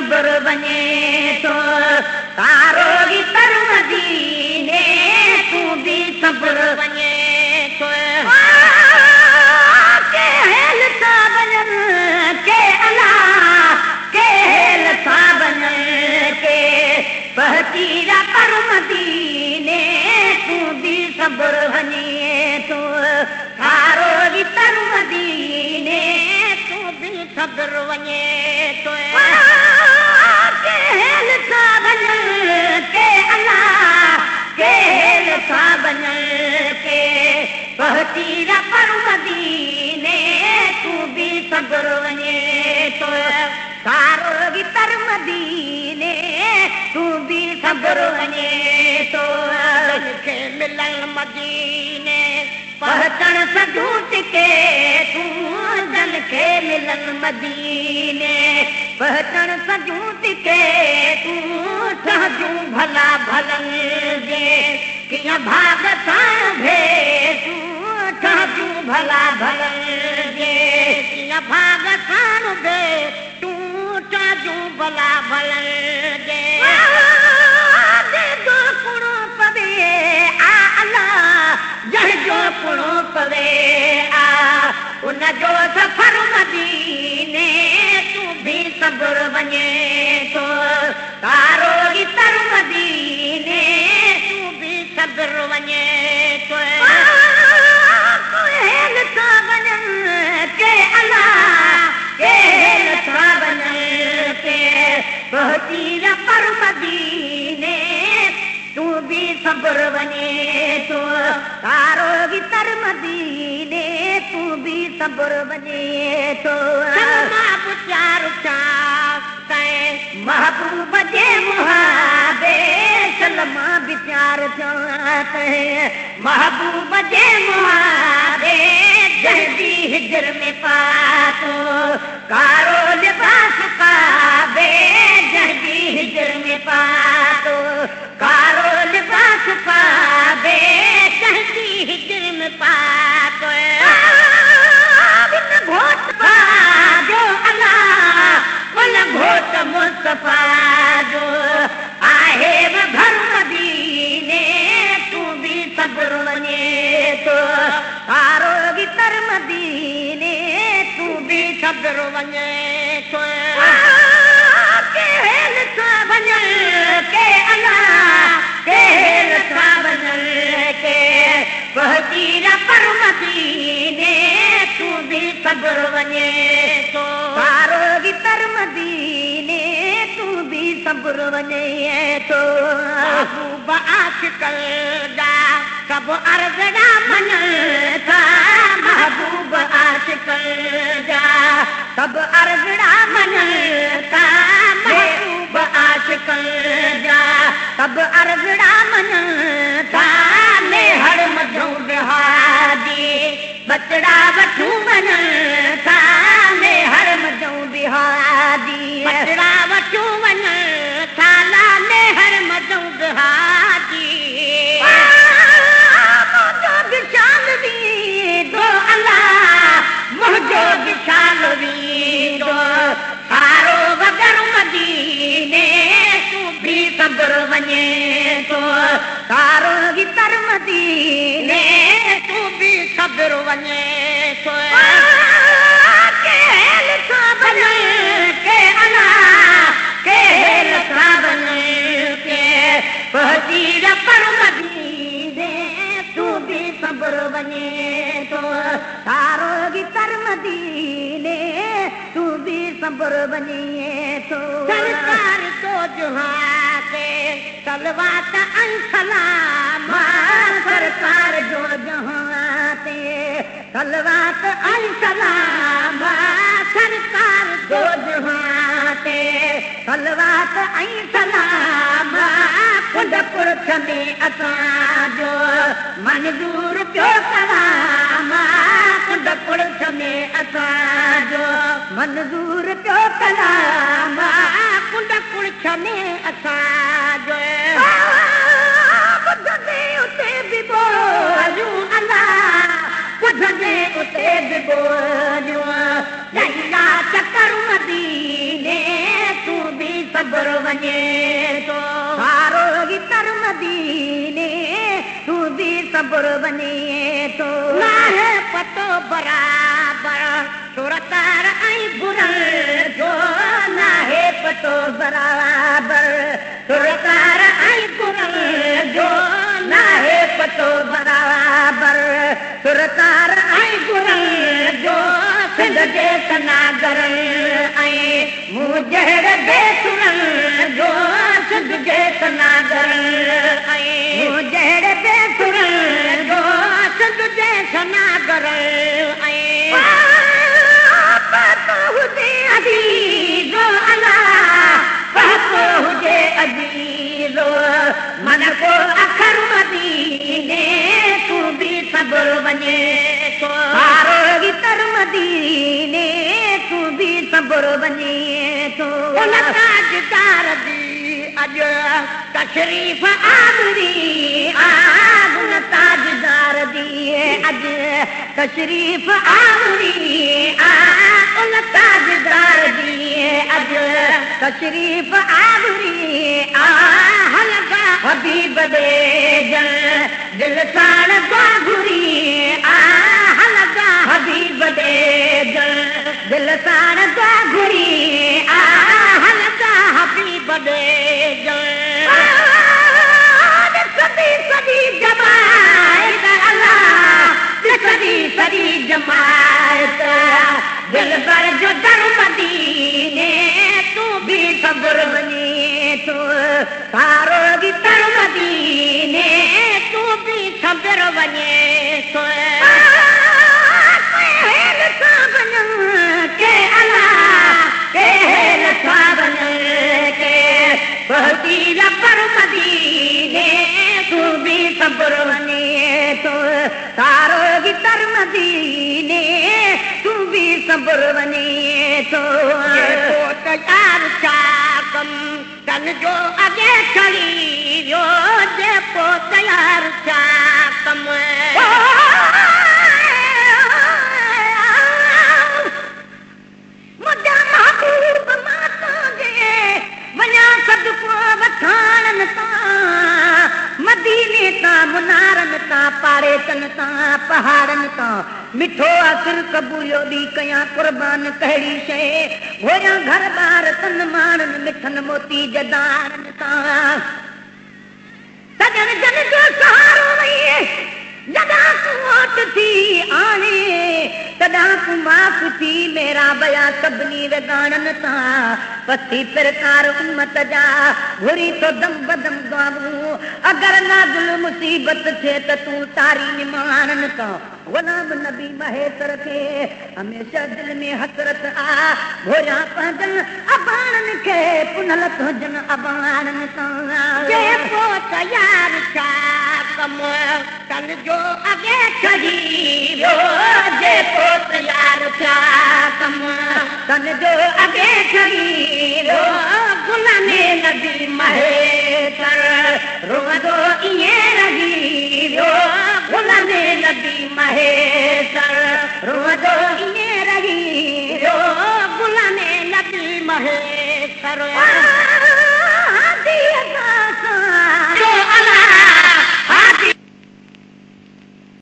सब्र वञे थो तारो भीतर मदीने तू भी सब्र वञे थो के हेल था वञन के अलाह के हेल था वञन के बहतीरा पर मदीने तू भी सब्र वञे थो तारो भीतर मदीने तू भी सब्र वञे थो के हेल था वञन के अलाह के हेल था वञन के बहतीरा पर मदीने तू भी सब्र वञे थो तारो भीतर मदीने तू भी सब्र वञे थो खे मिलण मदीने पहचण सजूत के तू जन खे मिलन मदीने पहचण सजूत के तू ठहजू भला भलन जे किया भाग साण भे तू ठहजू भला भलन जे किया भाग साण भे तू ठहजू भला भलन जे जो कुणो पवे आ अल्लाह जड़ जो कुणो पवे आ उन जो सफर मदीने तू भी सब्र वञे थो तारो भीतर मदीने तू भी सब्र वञे थो हेल था वञन के अलाह के हेल था वञन के बहतीरा पर मदीने तू भी सब्र वञे थो तारो भीतर मदीने तू भी सब्र वञे थो चार महबूब जे मुहाबे सलमा विचार महबूब जे मुहाबे जल्दी हिजर में पातो कारो लिबास पाबे जल्दी हिजर में पातो कारो लिबास पाबे जल्दी हिजर में पातो घोट जो अल्लाह कुल घोट मुस्तफा जो आहे घर मदीने तू भी सब्र वञे थो तारो भीतर मदीने तू भी सब्र वञे थो के हेल था वञन के अल्लाह के हेल था वञन के बहतीरा पर मदीने तू भी सब्र वञे थो तारो भीतर मदीने तू भी सब्र वञे थो महबूब आशिक़ल जा सब अर्ज़ड़ा मञन था महबूब आशिक़ल जा सब अर्ज़ड़ा मञन था महबूब आशिक़ल जा सब अर्ज़ड़ा मञन था हर मधू बिहारी बचड़ा वठू वञन था हर मधू बिहारी बचड़ा वठू वञन था हर मधू बिहारी मुंहिंजो विशाल वींदो अल्लाह मुंहिंजो विशाल वींदो सारो वगर मदीने तू भी सब्र वञे थो तारो भीतर मदीने तू भी सब्र वञे थो के हेल था वञन के अल्लाह के हेल था वञन के बहतीरा पर मदीने तू भी सब्र वञे थो तारो भीतर मदीने तू भी सब्र वञे थो सरकार तो जुहा के सलवात ऐं सलाम सरकार जो जहां ते सलवात ऐं सलाम सरकार जो जहां ते सलवात ऐं सलाम कुंड पुरख में असां जो मंजूर पियो कलाम कुंड पुरख में असां जो मंजूर पियो कलाम कुंड पुरख में असां जो ॿुधंदे उते बि बोलियूं अलाह ॿुधंदे उते बि बोलियूं लैला चकर मदीने तू भी सब्र वञे थो सारो ही तर मदीने तूं बि सब्र वञे थो नाहे पतो बराबर सुरतार ऐं बुरल जो नाहे पतो बराबर सुरतार ऐं बुरल जो नाहे पतो बराबर सुरतार ऐं बुरल जो सिंध जे सनागर ऐं मूं जहिड़े बेसुरल जो सिंध जे सनागर ऐं मूं जहिड़े बेसुरल जो सिंध जे सनागर ऐं पतो हुजे अजीज़ो अल्लाह पतो हुजे अजीज़ो मन को अखर मदीने तूं बि सब्र वञे थो सारो ही तर मदीने तूं बि सब्र वञे थो उन ताजदार दी अॼु तशरीफ़ आवरी उन ताजदार दी अॼु तशरीफ़ आवरी उन ताजदार दी अॼु तशरीफ़ आवरी हलगा हबीब दे जल दिल साण बागुरी हलगा हबीब दे जल दिल साण बागुरी हलगा हबीब दे जल सदी सदी जमायत अल्लाह सदी सदी जमायत दिल भर जो दर मदीने तूं बि सब्र वञे थो सारो ही तर मदीने तूं बि सब्र वञे थो के अल्लाह के सावन के फकीर पर मदीने तूं बि सब्र वञे थो सारो ही तर मदीने तूं बि सब्र वञे थो तयार छा कम तन जो अॻे चढ़ी वियो जेको तयार छा कम मुंहिंजा महबूब मां तोखे वञा सदको वठाणनि तां मदीने तां मुनारनि तां पाड़ेतनि तां पहाड़नि तां मिठो आसिर कबूलियो दी कयां कुर्बान कहिड़ी शइ घोरियां घर ॿार तन माणनि मिठनि मोती जदारनि तां सजन जन जो सहारो वई जॾां तूं ओट थी आणे तॾां तूं माफ़ थी मेरा बया सभिनी विगाणनि तां पसी प्रकार उम्मत जा घुरी तो दम बदम गाबू अगर नाज़ुल मुसीबत थे त तूं तारी निमाननि तां गुलाम नबी महेश्वर खे हमेशा दिल में हसरत आ घोरियां पंहिंजनि अबाणनि खे पुनल तुंहिंजनि अबाणनि तां जेको तयार छा कम तन जो अॻे चढ़ी वियो जेको तयार छा कम तन जो अॻे चढ़ी वियो गुलामे नबी महेश्वर रोज़ो ईअं रही वियो गुलामे नबी महेश्वर रोज़ो ईअं रही वियो गुलामे नबी महेश्वर